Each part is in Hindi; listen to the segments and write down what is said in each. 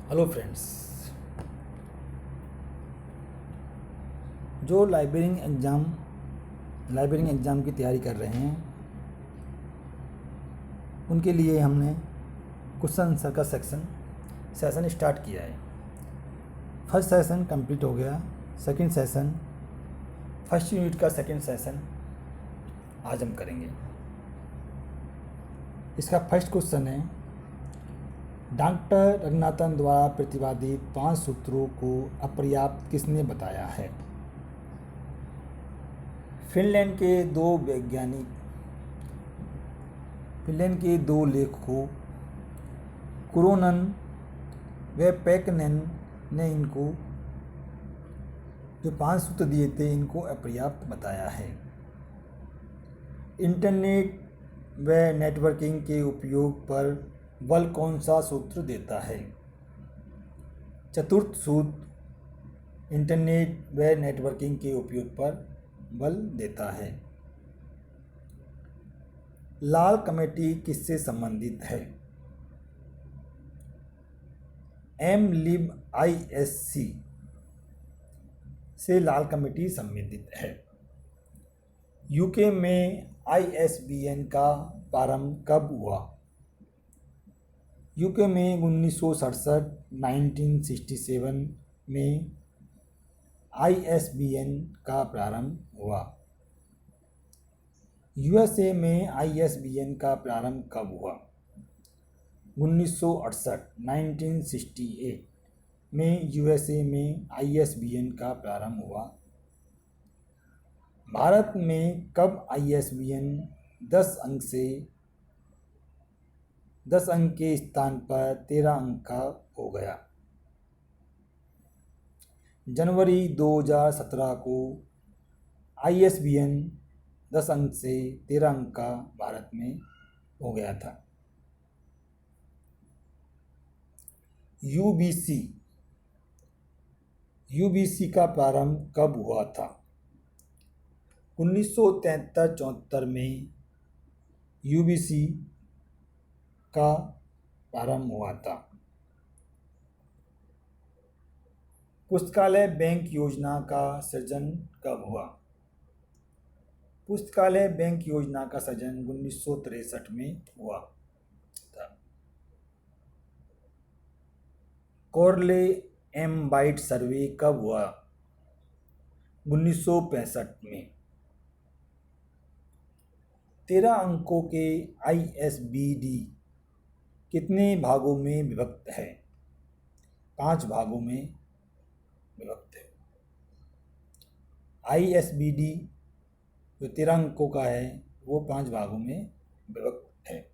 Hello friends. जो लाइब्रेरिंग एग्ज़ाम की तैयारी कर रहे हैं उनके लिए हमने क्वेश्चन आंसर का सेशन स्टार्ट किया है। फर्स्ट सेशन कंप्लीट हो गया। सेकंड सेशन, फर्स्ट यूनिट का सेकंड सेशन आज हम करेंगे। इसका फर्स्ट क्वेश्चन है, डॉक्टर रंगनाथन द्वारा प्रतिपादित 5 सूत्रों को अपर्याप्त किसने बताया है? फिनलैंड के दो लेखकों कुरोनन व पैकनेन ने इनको जो 5 सूत्र दिए थे इनको अपर्याप्त बताया है। इंटरनेट व नेटवर्किंग के उपयोग पर बल कौन सा सूत्र देता है? चतुर्थ सूत्र इंटरनेट व नेटवर्किंग के उपयोग पर बल देता है। लाल कमेटी किससे संबंधित है? MLibISC से लाल कमेटी संबंधित है। यूके में ISBN का प्रारंभ कब हुआ? यूके में 1967 में ISBN का प्रारंभ हुआ। USA में ISBN का प्रारंभ कब हुआ? 1968 में USA में ISBN का प्रारंभ हुआ। भारत में कब ISBN 10 अंक के स्थान पर 13 अंक का हो गया? जनवरी 2017 को ISBN 10 अंक से 13 अंक का भारत में हो गया था। UBC का प्रारंभ कब हुआ था? 1973-74 में UBC का प्रारंभ हुआ था। पुस्तकालय बैंक योजना का सृजन कब हुआ? पुस्तकालय बैंक योजना का सृजन 1963 में हुआ था। कॉर्ले एम बाइट सर्वे कब हुआ? 1965 में। 13 अंकों के ISBD कितने भागों में विभक्त है? 5 भागों में विभक्त है। ISBD जो 13 अंकों का है वो 5 भागों में विभक्त है।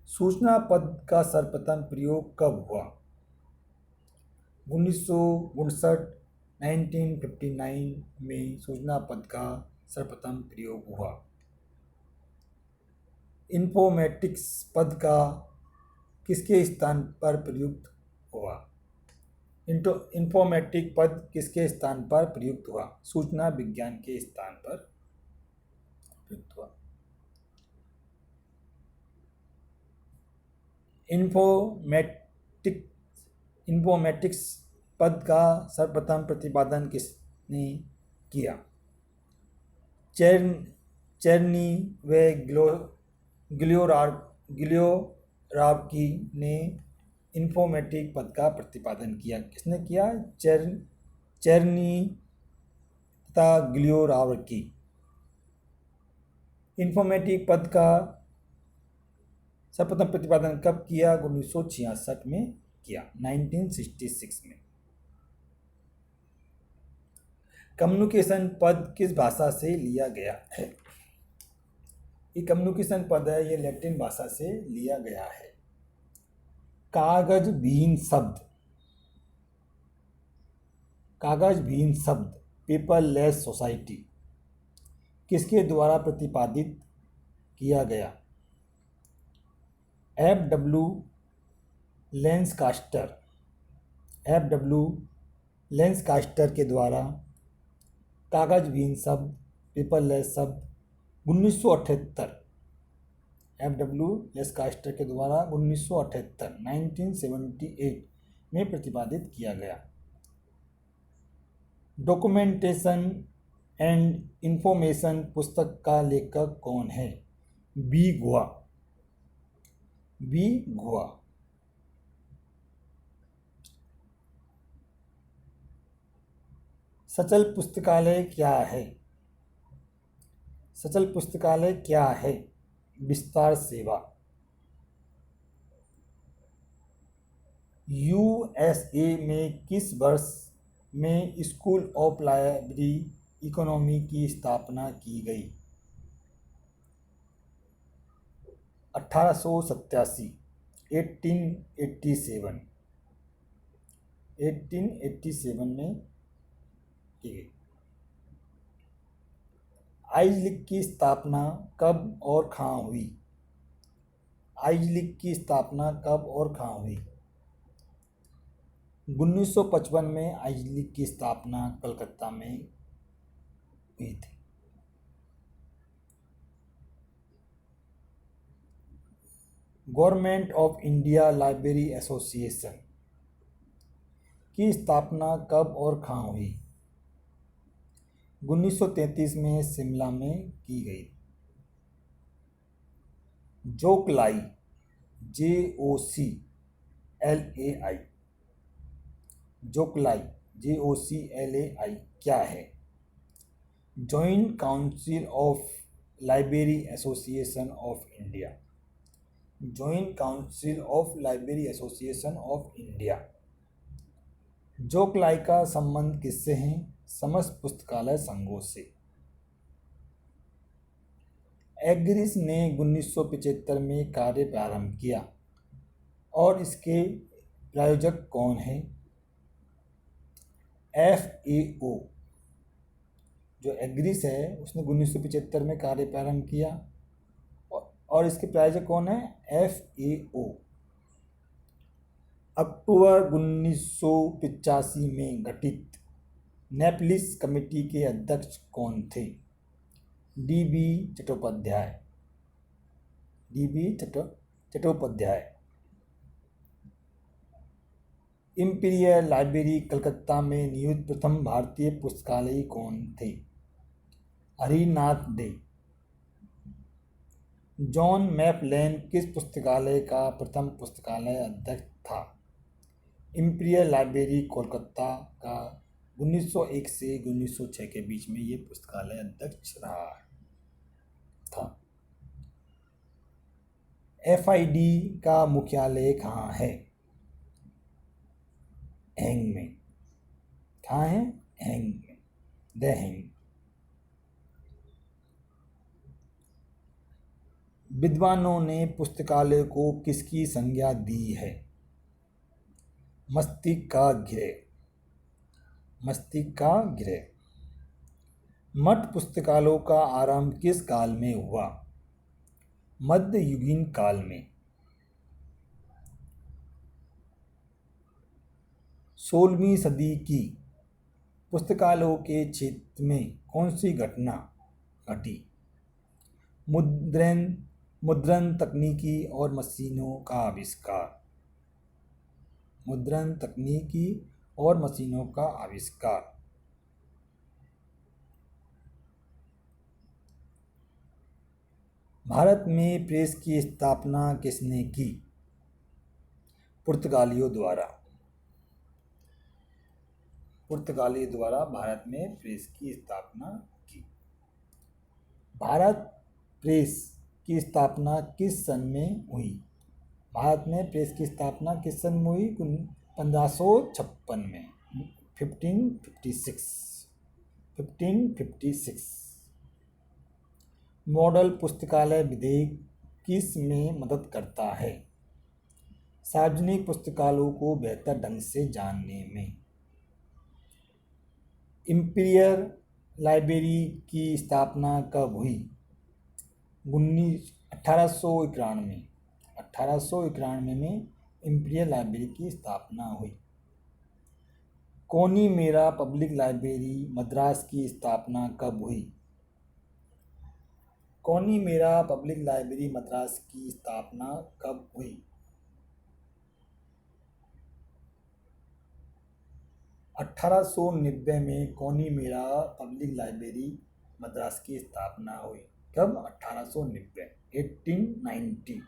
सूचना पद का सर्वप्रथम प्रयोग कब हुआ? 1959 में सूचना पद का सर्वप्रथम प्रयोग हुआ। इन्फॉर्मेटिक्स पद का किसके स्थान पर प्रयुक्त हुआ? इन्फॉर्मेटिक पद किसके स्थान पर प्रयुक्त हुआ? सूचना विज्ञान के स्थान पर प्रयुक्त हुआ। इन्फॉर्मेटिक्स पद का सर्वप्रथम प्रतिपादन किसने किया? चेरनी व ग्लियोरावकी ने इन्फॉर्मेटिक पद का प्रतिपादन किया। किसने किया? चेरनी तथा ग्लियोरावकी। इन्फॉर्मेटिक पद का सर्वप्रथम प्रतिपादन कब किया? 1966 में किया, 1966 में। कम्युनिकेशन पद किस भाषा से लिया गया है? ये कम्युनिकेशन पद है, ये लैटिन भाषा से लिया गया है। कागज विहीन शब्द पेपरलेस सोसाइटी किसके द्वारा प्रतिपादित किया गया? FW लेंसकास्टर के द्वारा कागज विहीन शब्द पेपरलेस शब्द 1978 FW लेस्कास्टर के द्वारा 1978 में प्रतिपादित किया गया। डॉक्यूमेंटेशन एंड इंफॉर्मेशन पुस्तक का लेखक कौन है? बी गुहा। सचल पुस्तकालय क्या है? सचल पुस्तकालय क्या है? विस्तार सेवा। USA में किस वर्ष में स्कूल ऑफ लाइब्रेरी इकोनॉमी की स्थापना की गई? 1887। 1887 में की गई। आइज लीग की स्थापना कब और कहाँ हुई? आइज लीग की स्थापना कब और कहाँ हुई? 1955 में आइज लीग की स्थापना कलकत्ता में हुई थी। Government of India library association की स्थापना कब और कहाँ हुई? 1933 में शिमला में की गई। जोकलाई JOCLAI क्या है? Joint council of library association of India. Joint council of library association of India. जोकलाई का संबंध किससे है? समस्त पुस्तकालय संघों से। एग्रिस ने 1975 में कार्य प्रारंभ किया और इसके प्रायोजक कौन है? FAO। जो एग्रिस है उसने 1975 में कार्य प्रारंभ किया और इसके प्रायोजक कौन है? FAO। अक्टूबर 1985 में गठित नेपलिस कमेटी के अध्यक्ष कौन थे? DB Chattopadhyay. Imperial library Calcutta में नियुक्त प्रथम भारतीय पुस्तकालयी कौन थे? हरिनाथ डे। जॉन मैपलेन किस पुस्तकालय का प्रथम पुस्तकालय अध्यक्ष था? इंपीरियल लाइब्रेरी कोलकाता का 1901 से 1906 के बीच में ये पुस्तकालय अध्यक्ष रहा था। FID का मुख्यालय कहाँ है? हैंग में। कहाँ है? हैंग में। The hang. विद्वानों ने पुस्तकालय को किसकी संज्ञा दी है? मस्तिष्क का गृह। मठ पुस्तकालयों का आरंभ किस काल में हुआ? मध्ययुगीन काल में। 16वीं सदी की पुस्तकालयों के क्षेत्र में कौन सी घटना घटी? मुद्रण तकनीकी और मशीनों का आविष्कार। मुद्रण तकनीकी और मशीनों का आविष्कार। भारत में प्रेस की स्थापना किसने की? पुर्तगालियों द्वारा। पुर्तगालियों द्वारा भारत में प्रेस की स्थापना की। भारत प्रेस की स्थापना किस सन में हुई? भारत में प्रेस की स्थापना किस सन में हुई? 1556 में। 1556। मॉडल पुस्तकालय विधेयक किस में मदद करता है? सार्वजनिक पुस्तकालयों को बेहतर ढंग से जानने में। इंपीरियल लाइब्रेरी की स्थापना कब हुई? 1891। 1891 में इंपीरियल लाइब्रेरी की स्थापना हुई। कोनी मेरा पब्लिक लाइब्रेरी मद्रास की स्थापना कब हुई? कौनी मेरा पब्लिक लाइब्रेरी मद्रास की स्थापना कब हुई? 1890 में कौनी मेरा पब्लिक लाइब्रेरी मद्रास की स्थापना हुई। कब? 1890, 1890।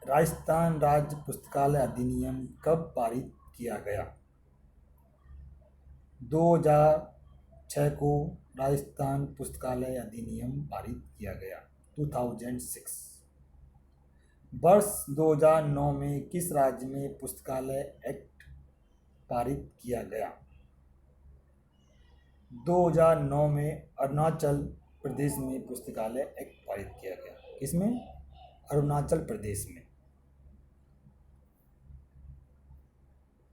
राजस्थान राज्य पुस्तकालय अधिनियम कब पारित किया गया? 2006 को राजस्थान पुस्तकालय अधिनियम पारित किया गया, 2006। वर्ष 2009 में किस राज्य में पुस्तकालय एक्ट पारित किया गया? 2009 में अरुणाचल प्रदेश में पुस्तकालय एक्ट पारित किया गया। किसमें? अरुणाचल प्रदेश में।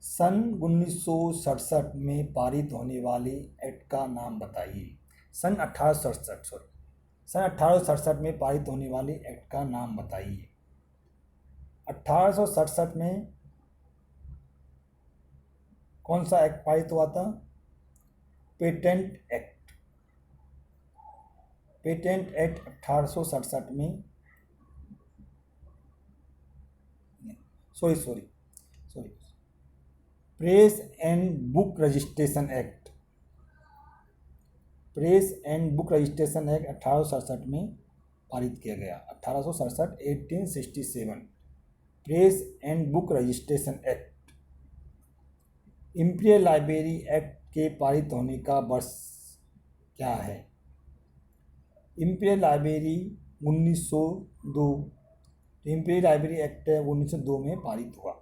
सन 1967 में पारित होने वाले एक्ट का नाम बताइए। सन 1867 में पारित होने वाले एक्ट का नाम बताइए। 1867 में कौन सा एक्ट पारित हुआ था? Patent act. पेटेंट एक्ट 1867 में, sorry, press and book registration act. Press and book registration act 1867 में पारित किया गया। 1867, 1867। Press and book registration act. Imperial library act के पारित होने का वर्ष क्या है? Imperial library 1902। Imperial library act 1902 में पारित हुआ।